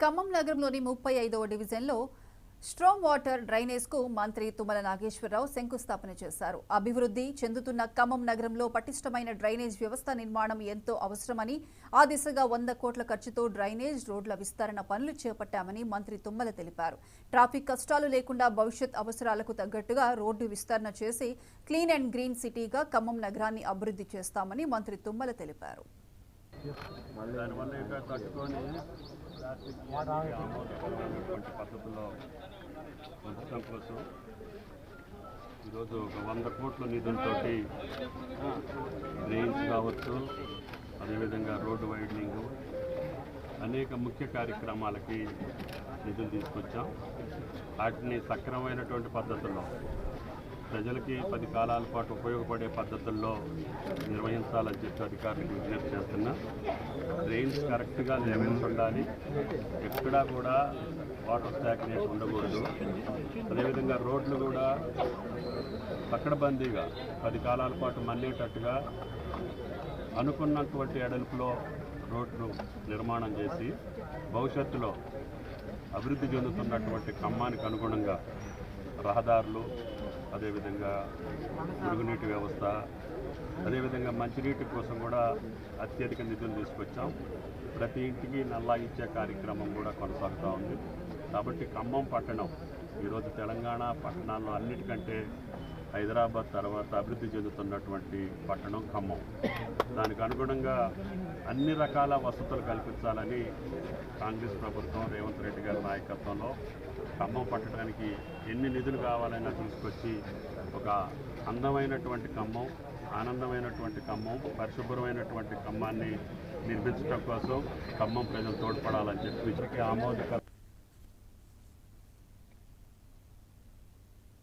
ఖమ్మం నగరంలోని 35వ డివిజన్లో storm water drainage కు మంత్రి తుమ్మల నాగేశ్వరరావు శంకుస్థాపన చేశారు. అభివృద్ధి చెందుతున్న ఖమ్మం నగరంలో పటిష్టమైన డ్రైనేజ్ వ్యవస్థ నిర్మాణం ఎంతో అవసరమని, ఆ దిశగా 100 కోట్ల ఖర్చుతో డ్రైనేజ్ రోడ్ల విస్తరణ పనులు చేపట్టామని మంత్రి తుమ్మల తెలిపారు. ట్రాఫిక్ కష్టాలు లేకుండా భవిష్యత్ అవసరాలకు తగ్గట్టుగా రోడ్డు విస్తరణ చేసి క్లీన్ అండ్ గ్రీన్ సిటీగా ఖమ్మం నగరాన్ని అభివృద్ధి చేస్తామని మంత్రి తుమ్మల తెలిపారు. పద్ధతిలో ఉంచడం కోసం ఈరోజు 100 కోట్ల నిధులతో డ్రైన్స్ కావచ్చు, అదేవిధంగా రోడ్డు వైడనింగ్, అనేక ముఖ్య కార్యక్రమాలకి నిధులు తీసుకొచ్చాం. వాటిని సక్రమమైనటువంటి పద్ధతుల్లో ప్రజలకి 10 కాలాల పాటు ఉపయోగపడే పద్ధతుల్లో నిర్వహించాలని చెప్పి అధికారులకు విజ్ఞప్తి చేస్తున్నా. డ్రైన్స్ కరెక్ట్గా లెవెల్స్ ఉండాలి, ఎక్కడా కూడా వాటర్ స్టాగ్నేషన్ ఉండకూడదు. అదేవిధంగా రోడ్లు కూడా పకడ్బందీగా 10 కాలాల పాటు మన్నేటట్టుగా అనుకున్నటువంటి ఎడల్పులో రోడ్లు నిర్మాణం చేసి భవిష్యత్తులో అభివృద్ధి చెందుతున్నటువంటి ఖమ్మానికి అనుగుణంగా రహదారులు, అదేవిధంగా మురుగునీటి వ్యవస్థ, అదేవిధంగా మంచినీటి కోసం కూడా అత్యధిక నిధులు తీసుకొచ్చాం. ప్రతి ఇంటికి నల్లా ఇచ్చే కార్యక్రమం కూడా కొనసాగుతూ ఉంది. కాబట్టి ఖమ్మం పట్టణం ఈరోజు తెలంగాణ పట్టణాల్లో అన్నిటికంటే హైదరాబాద్ తర్వాత అభివృద్ధి చెందుతున్నటువంటి పట్టణం ఖమ్మం. దానికి అనుగుణంగా అన్ని రకాల వసతులు కల్పించాలని కాంగ్రెస్ ప్రభుత్వం రేవంత్ రెడ్డి గారి నాయకత్వంలో ఖమ్మం పట్టడానికి ఎన్ని నిధులు కావాలైనా తీసుకొచ్చి ఒక అందమైనటువంటి ఖమ్మం, ఆనందమైనటువంటి ఖమ్మం, పరిశుభ్రమైనటువంటి ఖమ్మాన్ని నిర్మించడం కోసం ఖమ్మం ప్రజలు తోడ్పడాలని చెప్పి ఆమోదకర